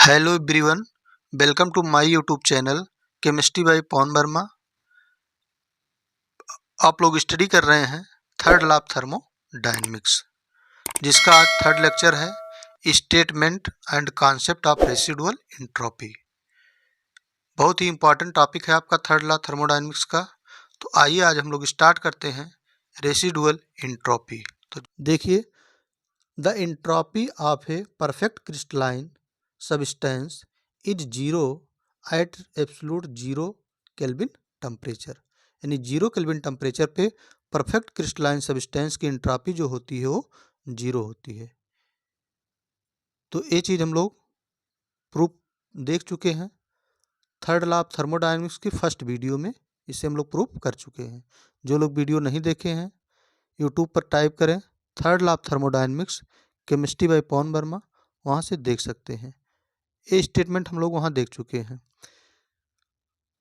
Hello everyone, welcome to my YouTube channel chemistry by Pavan Verma. आप लोग study कर रहे हैं थर्ड लॉ ऑफ थर्मोडायनेमिक्स, जिसका आज थर्ड लेक्चर है statement and concept of residual entropy. बहुत ही इंपॉर्टेंट टॉपिक है आपका थर्ड लॉ थर्मोडायनेमिक्स का। तो आइए आज हम लोग स्टार्ट करते हैं रेसिडुअल एंट्रोपी। तो देखिए, the entropy of a perfect crystalline substance is zero at absolute zero kelvin temperature. यानी जीरो केल्विन टेम्परेचर पे परफेक्ट क्रिस्टलाइन सब्सटेंस की एंट्रोपी जो होती है वो जीरो होती है। तो ये चीज़ हम लोग प्रूफ देख चुके हैं थर्ड लॉ ऑफ थर्मोडायनेमिक्स की फर्स्ट वीडियो में। इसे हम लोग प्रूफ कर चुके हैं। जो लोग वीडियो नहीं देखे हैं, यूट्यूब पर टाइप करें third law of thermodynamics chemistry by Pavan Verma, वहाँ से देख सकते हैं। ये स्टेटमेंट हम लोग वहाँ देख चुके हैं।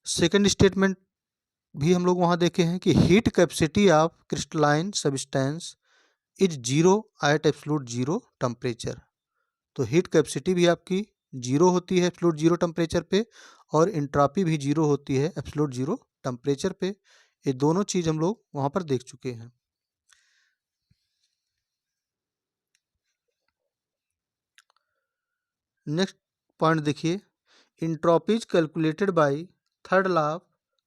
सेकंड स्टेटमेंट भी हम लोग वहाँ देखे हैं कि heat capacity of crystalline substance is zero at absolute zero temperature. तो हीट कैपेसिटी भी आपकी जीरो होती है एब्सोल्यूट जीरो टेम्परेचर पे, और एंट्रोपी भी जीरो होती है एब्सोल्यूट जीरो टेम्परेचर पे। ये दोनों चीज़ हम लोग वहाँ पर देख चुके हैं। नेक्स्ट पॉइंट देखिए, entropies calculated by third law of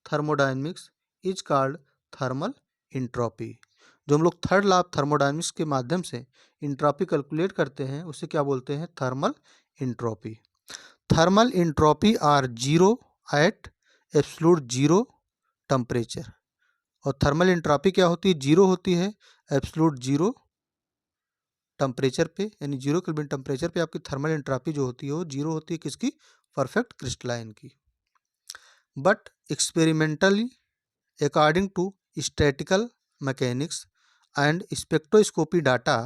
thermodynamics is called thermal entropy. जो हम लोग थर्ड लॉ ऑफ थर्मोडायनेमिक्स के माध्यम से एंट्रोपी कैलकुलेट करते हैं उसे क्या बोलते हैं? Thermal entropy. Thermal entropy are zero at absolute zero temperature. और थर्मल एंट्रोपी क्या होती है? जीरो होती है एब्सोल्यूट जीरो टेम्परेचर पे, यानी जीरो केल्विन टेम्परेचर पे आपकी थर्मल एंट्रोपी जो होती है वो जीरो होती है। किसकी? परफेक्ट क्रिस्टलाइन की। But experimentally according to statical mechanics and spectroscopy data,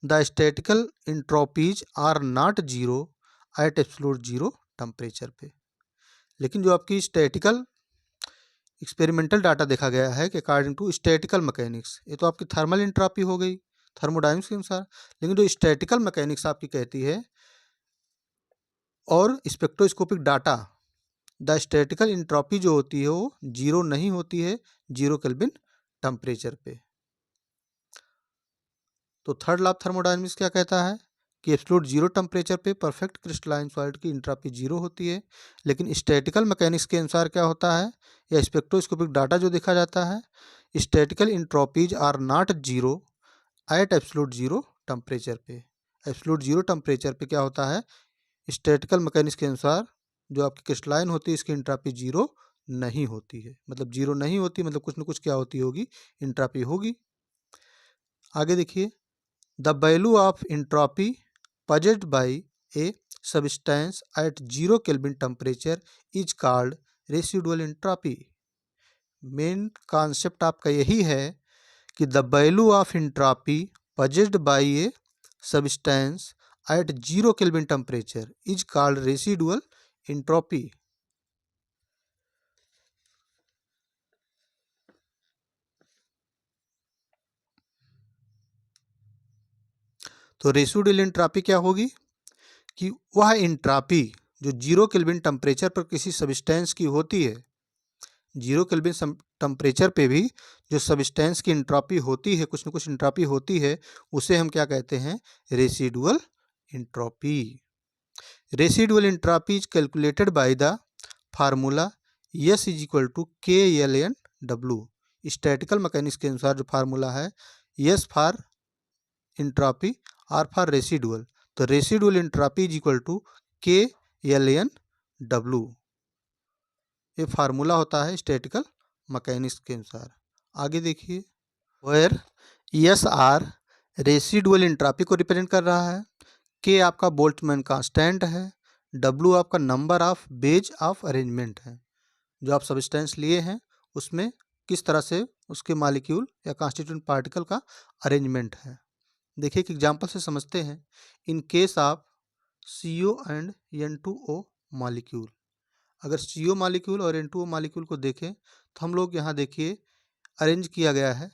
the statical entropies are not zero at absolute zero temperature पे। लेकिन जो आपकी स्टैटिकल एक्सपेरिमेंटल डाटा देखा गया है कि अकॉर्डिंग टू स्टैटिकल मैकेनिक्स, ये तो आपकी थर्मल एंट्रोपी हो गई थर्मोडायनेमिक्स के अनुसार, लेकिन जो स्टैटिकल मैकेनिक्स आपकी कहती है और spectroscopic data, the statistical entropy जो होती है वो जीरो नहीं होती है जीरो केल्विन टेम्परेचर पे। तो थर्ड लॉ ऑफ थर्मोडायनेमिक्स क्या कहता है कि एब्सोल्यूट जीरो टेम्परेचर पे परफेक्ट क्रिस्टलाइन सॉलिड की एंट्रोपी जीरो होती है। लेकिन स्टैटिकल मैकेनिक्स के अनुसार क्या होता है, या स्पेक्ट्रोस्कोपिक डाटा जो देखा जाता है, statical entropies are not zero at absolute zero temperature पे। एब्सोल्यूट जीरो टेम्परेचर पे क्या होता है, स्टैटिकल मैकेनिक्स के अनुसार जो आपकी क्रिस्टलाइन होती है इसकी एंट्रोपी जीरो नहीं होती है। मतलब जीरो नहीं होती, मतलब कुछ ना कुछ क्या होती होगी, एंट्रोपी होगी। आगे देखिए, the value of entropy possessed by a substance at zero Kelvin temperature is called residual entropy। Main concept आपका यही है कि the value of entropy possessed by a substance at zero Kelvin temperature is called residual entropy। तो residual entropy क्या होगी कि वह entropy जो जीरो केल्विन टेम्परेचर पर किसी सब्सटेंस की होती है, जीरो केल्विन टेम्परेचर पे भी जो सब्सटेंस की एंट्रोपी होती है, कुछ न कुछ एंट्रोपी होती है, उसे हम क्या कहते हैं? Residual entropy. Residual entropy is calculated by the formula S is equal to K L N W. Statical mechanics के अनुसार जो फार्मूला है, S for entropy, R for residual. तो residual entropy is equal to K L N W. ये formula होता है statical mechanics के अनुसार। आगे देखिए, where S R residual entropy को रिप्रेजेंट कर रहा है, के आपका बोल्ट्जमैन कांस्टेंट है, डब्ल्यू आपका number of ways of arrangement है। जो आप सब्सटेंस लिए हैं उसमें किस तरह से उसके मॉलिक्यूल या कॉन्स्टिट्यूएंट पार्टिकल का अरेंजमेंट है। देखिए एक एग्जांपल से समझते हैं। In case of CO and N2O molecule, अगर CO मॉलिक्यूल और N2O मॉलिक्यूल को देखें तो हम लोग यहाँ देखिए अरेंज किया गया है।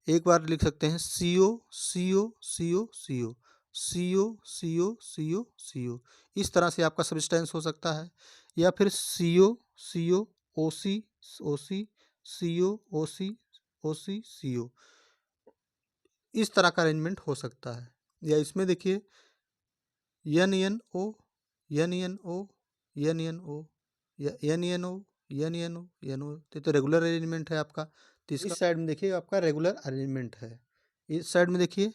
एक बार लिख सकते हैं CO CO CO CO। CO CO CO CO, इस तरह से आपका सब्सटेंस हो सकता है। या फिर CO CO OC OC CO OC OC CO, इस तरह का अरेंजमेंट हो सकता है। या इसमें देखिए NNO NNO NNO या NNO NNO NO, तो रेगुलर अरेंजमेंट है आपका। तो इस साइड में देखिए आपका रेगुलर अरेंजमेंट है। इस साइड में देखिए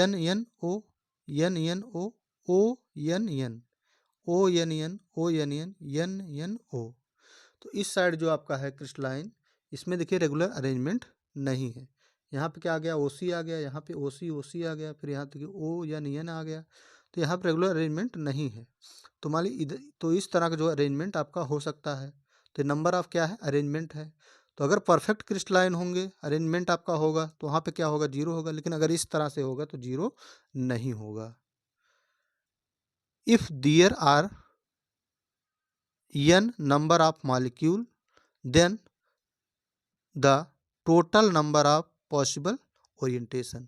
NNO NNO ONN ONN ONN NNO, तो इस साइड जो आपका है क्रिस्टलाइन, इसमें देखिए रेगुलर अरेंजमेंट नहीं है। यहाँ पे क्या आ गया, OC आ गया, यहाँ पे OC OC आ गया, फिर यहाँ देखिए ONN आ गया, तो यहाँ पे रेगुलर अरेंजमेंट नहीं है। तो मान ली इधर, तो इस तरह का जो अरेंजमेंट आपका हो सकता है। तो नंबर ऑफ क्या है, अरेंजमेंट है। तो अगर परफेक्ट क्रिस्टलाइन होंगे, अरेंजमेंट आपका होगा, तो वहाँ पे क्या होगा, 0 होगा। लेकिन अगर इस तरह से होगा तो 0 नहीं होगा। If there are n number of molecule, then the total number of possible orientation,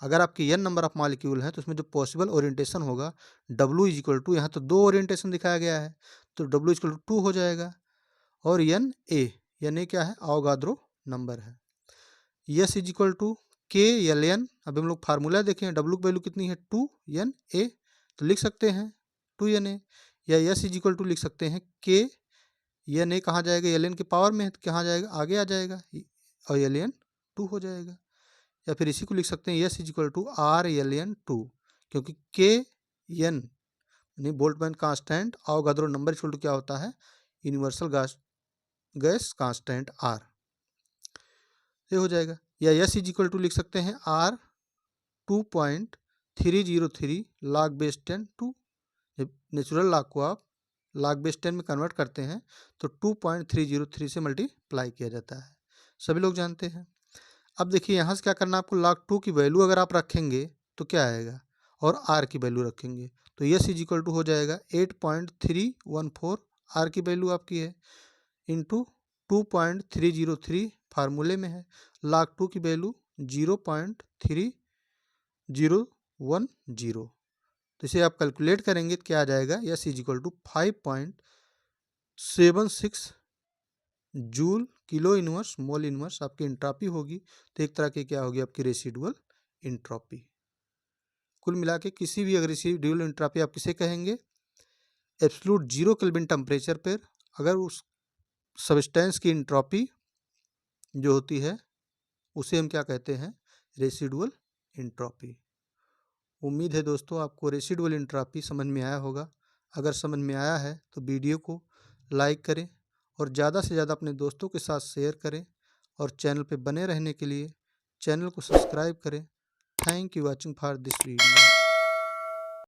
अगर आपके n नंबर ऑफ मॉलिक्यूल हैं तो उसमें जो पॉसिबल ओरिएंटेशन होगा W इज इक्वल टू, यहाँ तो 2 ओरिएंटेशन दिखाया गया है तो W इज इक्वल टू 2 हो जाएगा। और NA क्या है, अवोगाद्रो नंबर है। S is equal to KLN, अब हम लोग फार्मूला देखें, W की वैल्यू कितनी है 2NA, तो लिख सकते हैं 2NA। या S इज इक्वल टू लिख सकते हैं KNA, कहाँ जाएगा, LN के पावर में है तो कहाँ जाएगा, आगे आ जाएगा, और LN 2 हो जाएगा। या फिर इसी को लिख सकते हैं S is equal to RLN 2, क्योंकि KN यानी Boltzmann constant, Avogadro number equal to क्या होता है, यूनिवर्सल गैस कांस्टेंट R, ये हो जाएगा। या S इज इक्वल टू लिख सकते हैं R 2.303 log base 10 to, natural log को आप log base 10 में कन्वर्ट करते हैं तो 2.303 से मल्टीप्लाई किया जाता है, सभी लोग जानते हैं। अब देखिए यहाँ से क्या करना है आपको, log 2 की वैल्यू अगर आप रखेंगे तो क्या आएगा, और R की वैल्यू रखेंगे तो S इज इक्वल टू हो जाएगा 8.314, R की वैल्यू आपकी है, इंटू 2.303 फार्मूले में है, log 2 की वैल्यू 0.3010, तो इसे आप कैलकुलेट करेंगे तो क्या आ जाएगा, S is equal to 5.76 joule kilo inverse mole inverse आपकी इंट्रॉपी होगी। तो एक तरह की क्या होगी आपकी रेसिडुअल इंट्रॉपी। कुल मिला के किसी भी अगर रेसिडुअल इंट्रॉपी आप किसे कहेंगे, एब्सोल्यूट 0 केल्विन टेम्परेचर पर अगर उस सब्सटेंस की इंट्रॉपी जो होती है उसे हम क्या कहते हैं, रेसिडुअल इंट्रॉपी। उम्मीद है दोस्तों आपको रेसिडुअल इंट्रॉपी समझ में आया होगा। अगर समझ में आया है तो वीडियो को लाइक करें और ज़्यादा से ज़्यादा अपने दोस्तों के साथ शेयर करें, और चैनल पे बने रहने के लिए चैनल को सब्सक्राइब करें। Thank you watching for this video.